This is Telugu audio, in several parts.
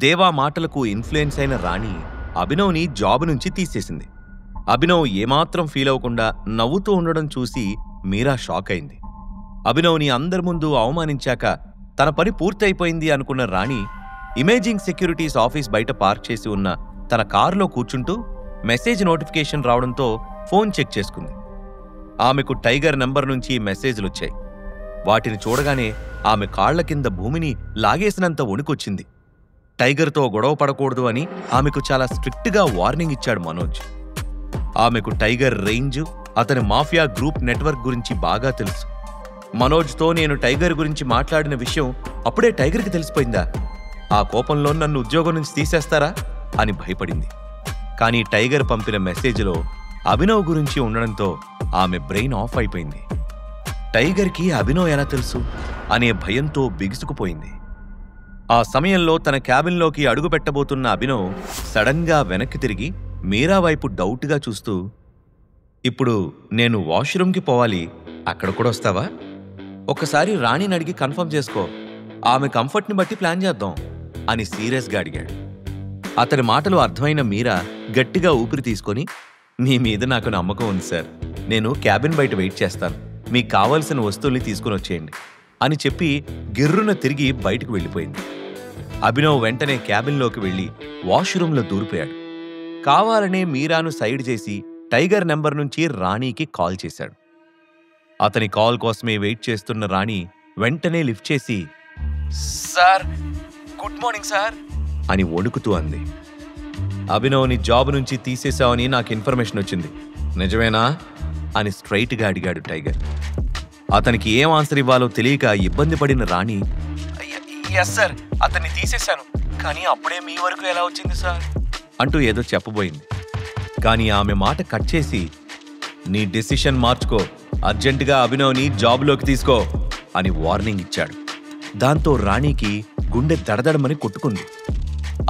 దేవా మాటలకు ఇన్ఫ్లుయెన్స్ అయిన రాణి అభినవ్ని జాబ్ నుంచి తీసేసింది. అభినవ్ ఏమాత్రం ఫీల్ అవ్వకుండా నవ్వుతూ ఉండడం చూసి మీరా షాక్ అయింది. అభినవ్ని అందరి ముందు అవమానించాక తన పని పూర్తయిపోయింది అనుకున్న రాణి ఇమేజింగ్ సెక్యూరిటీస్ ఆఫీస్ బయట పార్క్ చేసి ఉన్న తన కారులో కూర్చుంటూ మెసేజ్ నోటిఫికేషన్ రావడంతో ఫోన్ చెక్ చేసుకుంది. ఆమెకు టైగర్ నంబర్ నుంచి మెసేజ్లొచ్చాయి. వాటిని చూడగానే ఆమె కాళ్ల కింద భూమిని లాగేసినంత వణుకొచ్చింది. టైగర్తో గొడవ పడకూడదు అని ఆమెకు చాలా స్ట్రిక్ట్గా వార్నింగ్ ఇచ్చాడు మనోజ్. ఆమెకు టైగర్ రేంజ్, అతని మాఫియా గ్రూప్ నెట్వర్క్ గురించి బాగా తెలుసు. మనోజ్తో నేను టైగర్ గురించి మాట్లాడిన విషయం అప్పుడే టైగర్కి తెలిసిపోయిందా? ఆ కోపంలో నన్ను ఉద్యోగం నుంచి తీసేస్తారా అని భయపడింది. కానీ టైగర్ పంపిన మెసేజ్లో అభినవ్ గురించి ఉండడంతో ఆమె బ్రెయిన్ ఆఫ్ అయిపోయింది. టైగర్కి అభినవ్ ఎలా తెలుసు అనే భయంతో బిగుసుకుపోయింది. ఆ సమయంలో తన క్యాబిన్లోకి అడుగుపెట్టబోతున్న అభినవ్ సడన్గా వెనక్కి తిరిగి మీరా వైపు డౌట్గా చూస్తూ, ఇప్పుడు నేను వాష్రూమ్కి పోవాలి, అక్కడ కూడా వస్తావా? ఒక్కసారి రాణిని అడిగి కన్ఫర్మ్ చేసుకో, ఆమె కంఫర్ట్ని బట్టి ప్లాన్ చేద్దాం అని సీరియస్గా అడిగాడు. అతని మాటలు అర్థమైన మీరా గట్టిగా ఊపిరి తీసుకొని, మీ మీద నాకు నమ్మకం ఉంది సార్, నేను క్యాబిన్ బయట వెయిట్ చేస్తాను, మీకు కావలసిన వస్తువుల్ని తీసుకుని వచ్చేయండి అని చెప్పి గిర్రున తిరిగి బయటకు వెళ్ళిపోయింది. అభినవ్ వెంటనే క్యాబిన్లోకి వెళ్లి వాష్రూంలో దూరిపోయాడు. కావాలనే మీరాను సైడ్ చేసి టైగర్ నెంబర్ నుంచి రాణీకి కాల్ చేశాడు. అతని కాల్ కోసమే వెయిట్ చేస్తున్న రాణి వెంటనే లిఫ్ట్ చేసి, సార్, గుడ్ మార్నింగ్ సార్ అని వణుకుతూ అంది. అభినవ్ని జాబ్ నుంచి తీసేశావని నాకు ఇన్ఫర్మేషన్ వచ్చింది, నిజమేనా అని స్ట్రైట్గా అడిగాడు టైగర్. అతనికి ఏం ఆన్సర్ ఇవ్వాలో తెలియక ఇబ్బంది పడిన రాణి, ఎస్ సార్, అతన్ని తీసేశాను, కానీ అప్పుడే మీ వరకు ఎలా వచ్చింది సార్ అంటూ ఏదో చెప్పబోయింది. కానీ ఆమె మాట కట్ చేసి, నీ డెసిషన్ మార్చుకో, అర్జెంటుగా అభినవ్ని జాబ్లోకి తీసుకో అని వార్నింగ్ ఇచ్చాడు. దాంతో రాణికి గుండె దడదడమని కొట్టుకుంది.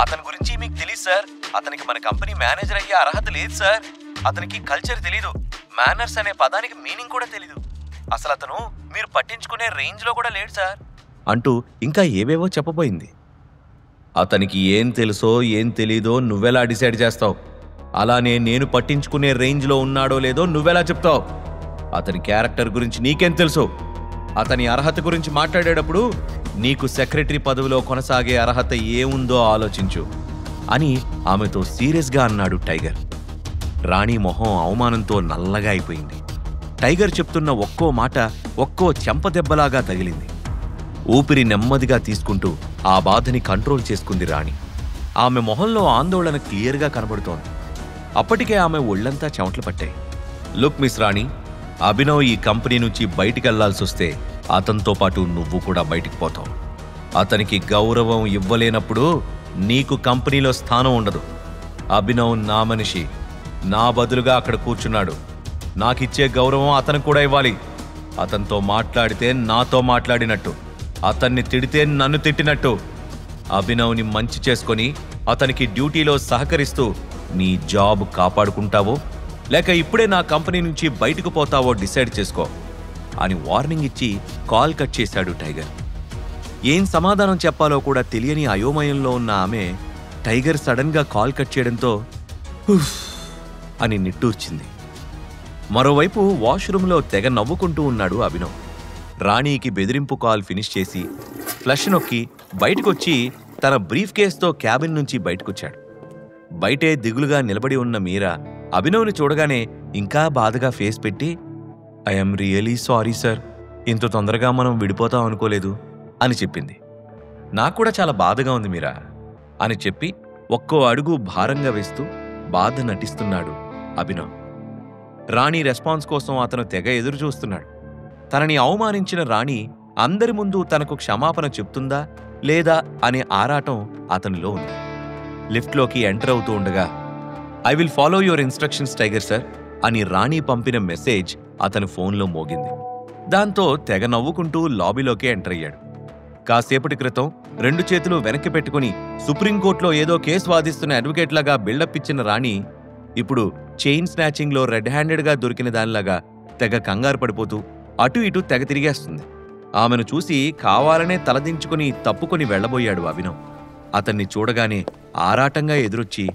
అతని గురించి మీకు తెలియదు సార్, అతనికి మన కంపెనీ మేనేజర్ అయ్యే అర్హత లేదు సార్, అతనికి కల్చర్ తెలీదు, మేనర్స్ అనే పదానికి మీనింగ్ కూడా తెలీదు, అసలు అతను మీరు పట్టించుకునే రేంజ్లో కూడా లేడు సార్ అంటూ ఇంకా ఏవేవో చెప్పబోయింది. అతనికి ఏం తెలుసో ఏం తెలీదో నువ్వెలా డిసైడ్ చేస్తావు? అలానే నేను పట్టించుకునే రేంజ్లో ఉన్నాడో లేదో నువ్వెలా చెప్తావు? అతని క్యారెక్టర్ గురించి నీకేం తెలుసు? అతని అర్హత గురించి మాట్లాడేటప్పుడు నీకు సెక్రటరీ పదవిలో కొనసాగే అర్హత ఏముందో ఆలోచించు అని ఆమెతో సీరియస్గా అన్నాడు టైగర్. రాణి మొహం అవమానంతో నల్లగా అయిపోయింది. టైగర్ చెప్తున్న ఒక్కో మాట ఒక్కో చెంపదెబ్బలాగా తగిలింది. ఊపిరి నెమ్మదిగా తీసుకుంటూ ఆ బాధని కంట్రోల్ చేసుకుంది రాణి. ఆమె మొహంలో ఆందోళన క్లియర్గా కనబడుతోంది. అప్పటికే ఆమె ఒళ్లంతా చెమటలు పట్టాయి. లుక్ మిస్ రాణి, అభినవ్ ఈ కంపెనీ నుంచి బయటికెళ్లాల్సొస్తే అతనితో పాటు నువ్వు కూడా బయటికి పోతావు. అతనికి గౌరవం ఇవ్వలేనప్పుడు నీకు కంపెనీలో స్థానం ఉండదు. అభినవ్ నా మనిషి, నా బదులుగా అక్కడ కూర్చున్నాడు, నాకిచ్చే గౌరవం అతనికి కూడా ఇవ్వాలి. అతనితో మాట్లాడితే నాతో మాట్లాడినట్టు, అతన్ని తిడితే నన్ను తిట్టినట్టు. అభినవ్ని మంచి చేసుకొని అతనికి డ్యూటీలో సహకరిస్తూ నీ జాబ్ కాపాడుకుంటావో లేక ఇప్పుడే నా కంపెనీ నుంచి బయటకు పోతావో డిసైడ్ చేసుకో అని వార్నింగ్ ఇచ్చి కాల్ కట్ చేశాడు టైగర్. ఏం సమాధానం చెప్పాలో కూడా తెలియని అయోమయంలో ఉన్న ఆమె టైగర్ సడన్గా కాల్ కట్ చేయడంతో ఉఫ్ అని నిట్టూర్చింది. మరోవైపు వాష్రూంలో తెగ నవ్వుకుంటూ ఉన్నాడు అభినవ్. రాణీకి బెదిరింపు కాల్ ఫినిష్ చేసి ఫ్లష్ నొక్కి బయటకొచ్చి తన బ్రీఫ్ కేస్తో క్యాబిన్ నుంచి బయటకొచ్చాడు. బయటే దిగులుగా నిలబడి ఉన్న మీరా అభినవ్ని చూడగానే ఇంకా బాధగా ఫేస్ పెట్టి, ఐఎమ్ రియలీ సారీ సార్, ఇంత తొందరగా మనం విడిపోతాం అనుకోలేదు అని చెప్పింది. నాకు కూడా చాలా బాధగా ఉంది మీరా అని చెప్పి ఒక్కో అడుగు భారంగా వేస్తూ బాధ నటిస్తున్నాడు అభినవ్. రాణి రెస్పాన్స్ కోసం అతను తెగ ఎదురు చూస్తున్నాడు. తనని అవమానించిన రాణి అందరి ముందు తనకు క్షమాపణ చెప్తుందా లేదా అనే ఆరాటం అతనిలో ఉంది. లిఫ్ట్లోకి ఎంటర్ అవుతూ ఉండగా, I will follow your instructions tiger sir అని రాణి పంపిన మెసేజ్ అతని ఫోన్లో మోగింది. దాంతో తెగ నవ్వుకుంటూ లాబీలోకి ఎంటర్ అయ్యాడు. కాసేపటి క్రితం 2 చేతులు వెనక్కి పెట్టుకుని సుప్రీంకోర్టులో ఏదో కేసు వాదిస్తున్న అడ్వకేట్లాగా బిల్డప్ ఇచ్చిన రాణి ఇప్పుడు చైన్ స్నాచింగ్లో రెడ్ హ్యాండెడ్గా దొరికిన దానిలాగా తెగ కంగారు పడిపోతూ అటు ఇటు తెగ తిరిగేస్తుంది. ఆమెను చూసి కావాలనే తలదించుకుని తప్పుకొని వెళ్లబోయాడు అభినవ్. అతన్ని చూడగానే ఆరాటంగా ఎదురొచ్చి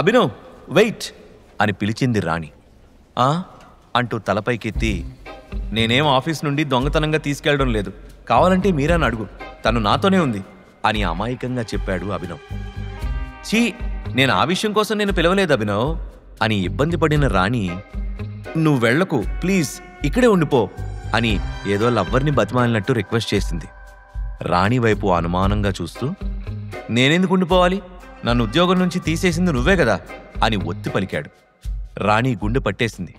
అభినవ్ వెయిట్ అని పిలిచింది రాణి. ఆ అంటూ తలపైకెత్తి, నేనేం ఆఫీస్ నుండి దొంగతనంగా తీసుకెళ్లడం లేదు, కావాలంటే మీరాని అడుగు, తను నాతోనే ఉంది అని అమాయకంగా చెప్పాడు అభినవ్. చీ, నేను ఆ విషయం కోసం నేను పిలవలేదు అభినవ్ అని ఇబ్బంది పడిన రాణి, నువ్వు వెళ్లకు ప్లీజ్, ఇక్కడే ఉండిపో అని ఏదో లవ్వర్ని బతిమాలినట్టు రిక్వెస్ట్ చేసింది. రాణి వైపు అనుమానంగా చూస్తూ, నేనెందుకు ఉండిపోవాలి, నన్ను ఉద్యోగం నుంచి తీసేసింది నువ్వే కదా అని ఒత్తి పలికాడు. రాణి గుండె పట్టేసింది.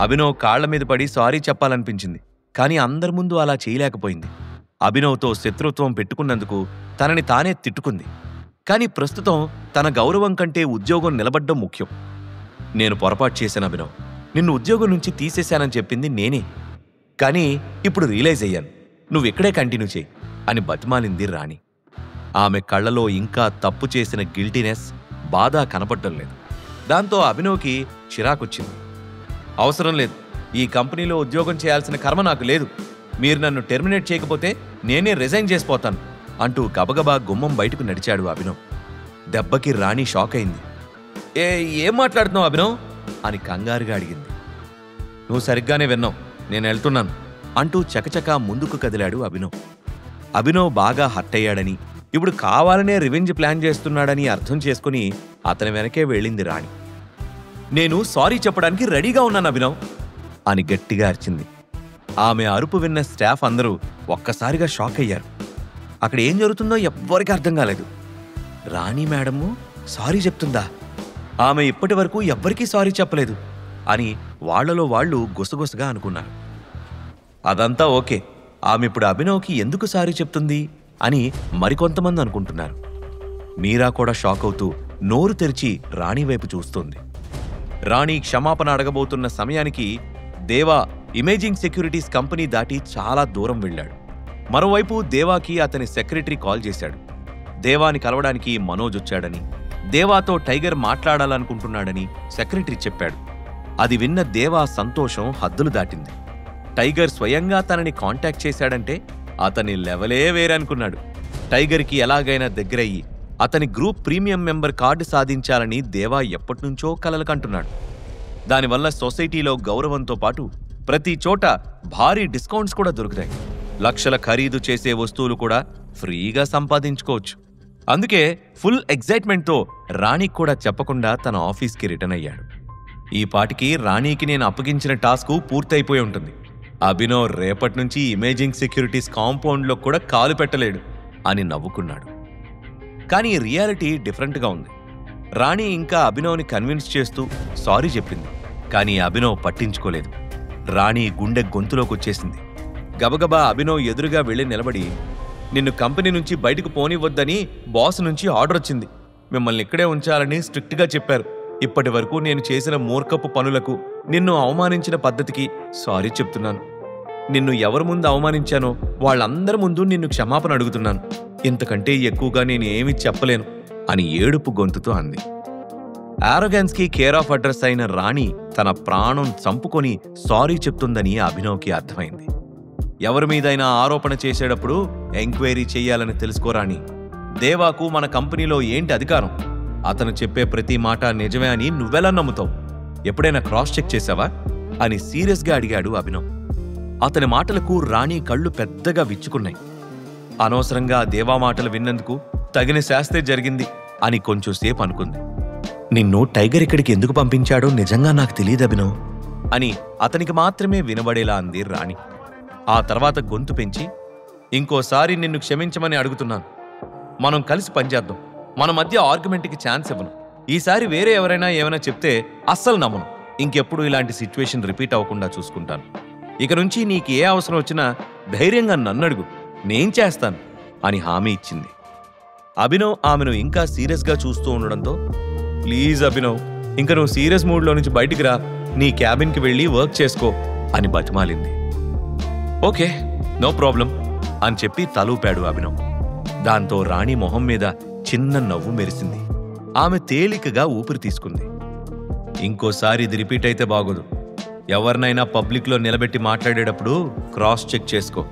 అభినవ్ కాళ్ల మీద పడి సారీ చెప్పాలనిపించింది, కానీ అందరి ముందు అలా చేయలేకపోయింది. అభినవ్తో శత్రుత్వం పెట్టుకున్నందుకు తనని తానే తిట్టుకుంది. కానీ ప్రస్తుతం తన గౌరవం కంటే ఉద్యోగం నిలబడ్డం ముఖ్యం. నేను పొరపాటు చేశాను అభినవ్, నిన్ను ఉద్యోగం నుంచి తీసేశానని చెప్పింది నేనే, కానీ ఇప్పుడు రియలైజ్ అయ్యాను, నువ్వెక్కడే కంటిన్యూ చేయి అని బతిమాలింది రాణి. ఆమె కళ్లలో ఇంకా తప్పు చేసిన గిల్టీనెస్, బాధ కనపడటం లేదు. దాంతో అభినవ్కి చిరాకొచ్చింది. అవసరం లేదు, ఈ కంపెనీలో ఉద్యోగం చేయాల్సిన కర్మ నాకు లేదు, మీరు నన్ను టెర్మినేట్ చేయకపోతే నేనే రిజైన్ చేసిపోతాను అంటూ గబగబా గుమ్మం బయటకు నడిచాడు అభినవ్. దెబ్బకి రాణి షాక్ అయింది. ఏం మాట్లాడుతున్నావు అభినవ్ అని కంగారుగా అడిగింది. నువ్వు సరిగ్గానే విన్నావు, నేను వెళ్తున్నాను అంటూ చకచకా ముందుకు కదిలాడు అభినవ్. అభినవ్ బాగా హర్ట్ అయ్యాడని, ఇప్పుడు కావాలనే రివెంజ్ ప్లాన్ చేస్తున్నాడని అర్థం చేసుకుని అతని వెనకే వెళ్ళింది రాణి. నేను సారీ చెప్పడానికి రెడీగా ఉన్నాను అభినవ్ అని గట్టిగా అరిచింది. ఆమె అరుపు విన్న స్టాఫ్ అందరూ ఒక్కసారిగా షాక్ అయ్యారు. అక్కడ ఏం జరుగుతుందో ఎవ్వరికీ అర్థం కాలేదు. రాణి మేడము సారీ చెప్తుందా, ఆమె ఇప్పటి వరకు ఎవ్వరికీ సారీ చెప్పలేదు అని వాళ్లలో వాళ్లు గుసగుసగా అనుకున్నారు. అదంతా ఓకే, ఆమె ఇప్పుడు అభినవ్కి ఎందుకు సారీ చెప్తుంది అని మరికొంతమంది అనుకుంటున్నారు. మీరా కూడా షాక్ అవుతూ నోరు తెరిచి రాణి వైపు చూస్తోంది. రాణి క్షమాపణ అడగబోతున్న సమయానికి దేవా ఇమేజింగ్ సెక్యూరిటీస్ కంపెనీ దాటి చాలా దూరం వెళ్ళాడు. మరోవైపు దేవాకి అతని సెక్రటరీ కాల్ చేశాడు. దేవాని కలవడానికి మనోజ్ వచ్చాడని, దేవాతో టైగర్ మాట్లాడాలనుకుంటున్నాడని సెక్రటరీ చెప్పాడు. అది విన్న దేవా సంతోషం హద్దులు దాటింది. టైగర్ స్వయంగా తనని కాంటాక్ట్ చేశాడంటే అతని లెవలే వేరనుకున్నాడు. టైగర్కి ఎలాగైనా దగ్గరయ్యి అతని గ్రూప్ ప్రీమియం మెంబర్ కార్డు సాధించాలని దేవా ఎప్పటినుంచో కలలు కంటున్నాడు. దానివల్ల సొసైటీలో గౌరవంతో పాటు ప్రతి చోట భారీ డిస్కౌంట్స్ కూడా దొరుకుతాయి. లక్షల ఖరీదు చేసే వస్తువులు కూడా ఫ్రీగా సంపాదించుకోవచ్చు. అందుకే ఫుల్ ఎగ్జైట్మెంట్తో రాణికి కూడా చెప్పకుండా తన ఆఫీస్కి రిటర్న్ అయ్యాడు. ఈ పాటికి రాణికి నేను అప్పగించిన టాస్కు పూర్తయిపోయి ఉంటుంది. అభినవ్ రేపటి నుంచి ఇమేజింగ్ సెక్యూరిటీస్ కాంపౌండ్లో కూడా కాలు పెట్టలేడు అని నవ్వుకున్నాడు. కానీ రియాలిటీ డిఫరెంట్గా ఉంది. రాణి ఇంకా అభినవ్ని కన్విన్స్ చేస్తూ సారీ చెప్పింది, కానీ అభినవ్ పట్టించుకోలేదు. రాణి గుండె గొంతులోకొచ్చేసింది. గబగబా అభినవ్ ఎదురుగా వెళ్ళి నిలబడి, నిన్ను కంపెనీ నుంచి బయటకు పోనివ్వద్దని బాస్ నుంచి ఆర్డర్ వచ్చింది, మిమ్మల్ని ఇక్కడే ఉంచాలని స్ట్రిక్ట్గా చెప్పారు. ఇప్పటి వరకు నేను చేసిన మూర్ఖపు పనులకు, నిన్ను అవమానించిన పద్ధతికి సారీ చెప్తున్నాను. నిన్ను ఎవరి ముందు అవమానించానో వాళ్ళందరి ముందు నిన్ను క్షమాపణ అడుగుతున్నాను. ఇంతకంటే ఎక్కువగా నేను ఏమీ చెప్పలేను అని ఏడుపు గొంతుతో అంది. ఆరోగెన్స్కి కేర్ ఆఫ్ అడ్రస్ అయిన రాణి తన ప్రాణం చంపుకొని సారీ చెప్తుందని అభినవ్కి అర్థమైంది. ఎవరి మీదైనా ఆరోపణ చేసేటప్పుడు ఎంక్వైరీ చెయ్యాలని తెలుసుకోరాణి. దేవాకు మన కంపెనీలో ఏంటి అధికారం? అతను చెప్పే ప్రతి మాట నిజమే అని నువ్వెలా నమ్ముతావు? ఎప్పుడైనా క్రాస్ చెక్ చేశావా అని సీరియస్గా అడిగాడు అభినవ్. అతని మాటలకు రాణి కళ్ళు పెద్దగా విచ్చుకున్నాయి. అనవసరంగా దేవా మాటలు విన్నందుకు తగిన శాస్తే జరిగింది అని కొంచెంసేపు అనుకుంది. నిన్ను టైగర్ ఇక్కడికి ఎందుకు పంపించాడో నిజంగా నాకు తెలియదు అభినవ్ అని అతనికి మాత్రమే వినబడేలా అంది రాణి. ఆ తర్వాత గొంతు పెంచి, ఇంకోసారి నిన్ను క్షమించమని అడుగుతున్నాను. మనం కలిసి పనిచేద్దాం. మన మధ్య ఆర్గ్యుమెంట్కి ఛాన్స్ ఇవ్వను. ఈసారి వేరే ఎవరైనా ఏమైనా చెప్తే అస్సలు నమ్మను. ఇంకెప్పుడు ఇలాంటి సిచ్యువేషన్ రిపీట్ అవ్వకుండా చూసుకుంటాను. ఇక నుంచి నీకు ఏ అవసరం వచ్చినా ధైర్యంగా నన్నడుగు, నేను చేస్తాను అని హామీ ఇచ్చింది. అభినవ్ ఆమెను ఇంకా సీరియస్గా చూస్తూ ఉండడంతో, ప్లీజ్ అభినవ్, ఇంక నువ్వు సీరియస్ మూడ్లో నుంచి బయటికి రా, నీ క్యాబిన్కి వెళ్ళి వర్క్ చేసుకో అని బతిమాలింది. ఓకే, నో ప్రాబ్లం అని చెప్పి తలూపాడు అభినవ్. దాంతో రాణి మొహం మీద చిన్న నవ్వు మెరిసింది. ఆమె తేలికగా ఊపిరి తీసుకుంది. ఇంకోసారి ఇది రిపీట్ అయితే బాగోదు. ఎవరినైనా పబ్లిక్లో నిలబెట్టి మాట్లాడేటప్పుడు క్రాస్ చెక్ చేసుకో.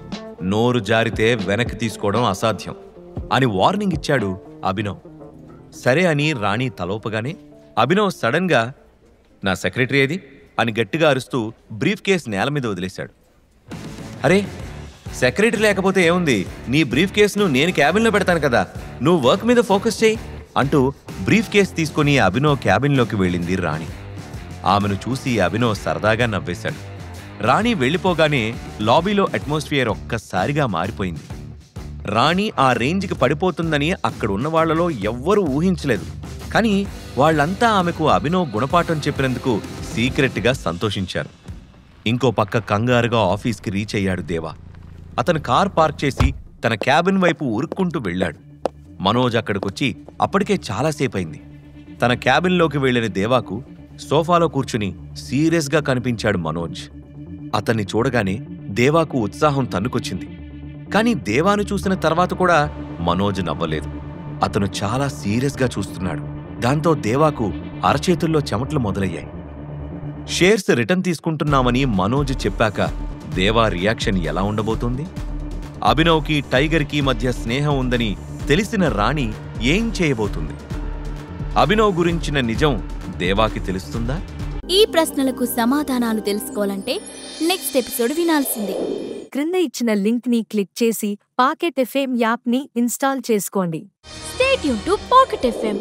నోరు జారితే వెనక్కి తీసుకోవడం అసాధ్యం అని వార్నింగ్ ఇచ్చాడు అభినవ్. సరే అని రాణి తలోపగానే అభినవ్ సడన్గా నా సెక్రటరీ ఏది అని గట్టిగా అరుస్తూ బ్రీఫ్ కేస్ నేల మీద వదిలేశాడు. అరే, సెక్రటరీ లేకపోతే ఏముంది, నీ బ్రీఫ్ కేసును నేను క్యాబిన్లో పెడతాను కదా, నువ్వు వర్క్ మీద ఫోకస్ చేయి అంటూ బ్రీఫ్ కేస్ తీసుకుని అభినవ్ క్యాబిన్లోకి వెళ్ళింది రాణి. ఆమెను చూసి అభినవ్ సరదాగా నవ్వేశాడు. రాణి వెళ్ళిపోగానే లాబీలో అట్మాస్ఫియర్ ఒక్కసారిగా మారిపోయింది. రాణి ఆ రేంజ్కి పడిపోతుందని అక్కడున్న వాళ్లలో ఎవ్వరూ ఊహించలేదు. కానీ వాళ్లంతా ఆమెకు అభినవ్ గుణపాఠం చెప్పినందుకు సీక్రెట్గా సంతోషించారు. ఇంకో పక్క కంగారుగా ఆఫీస్కి రీచ్ అయ్యాడు దేవా. అతను కార్ పార్క్ చేసి తన క్యాబిన్ వైపు ఉరుక్కుంటూ వెళ్ళాడు. మనోజ్ అక్కడికొచ్చి అప్పటికే చాలాసేపయింది. తన క్యాబిన్లోకి వెళ్లిన దేవాకు సోఫాలో కూర్చుని సీరియస్గా కనిపించాడు మనోజ్. అతన్ని చూడగానే దేవాకు ఉత్సాహం తన్నుకొచ్చింది. కానీ దేవాను చూసిన తర్వాత కూడా మనోజ్ నవ్వలేదు. అతను చాలా సీరియస్గా చూస్తున్నాడు. దాంతో దేవాకు అరచేతుల్లో చెమటలు మొదలయ్యాయి. షేర్స్ రిటర్న్ తీసుకుంటున్నామని మనోజ్ చెప్పాక దేవా రియాక్షన్ ఎలా ఉండబోతోంది? అభినవ్కి టైగర్కి మధ్య స్నేహం ఉందని తెలిసిన రాణి ఏం చేయబోతుంది? అభినవ్ గురించిన నిజం దేవాకి తెలుస్తుందా? ఈ ప్రశ్నలకు సమాధానాలు తెలుసుకోవాలంటే నెక్స్ట్ ఎపిసోడ్ వినాల్సిందే. క్రింద ఇచ్చిన లింక్ ని క్లిక్ చేసి పాకెట్ ఎఫ్ఎం యాప్ ని ఇన్స్టాల్ చేసుకోండి. Stay tune to pocket FM.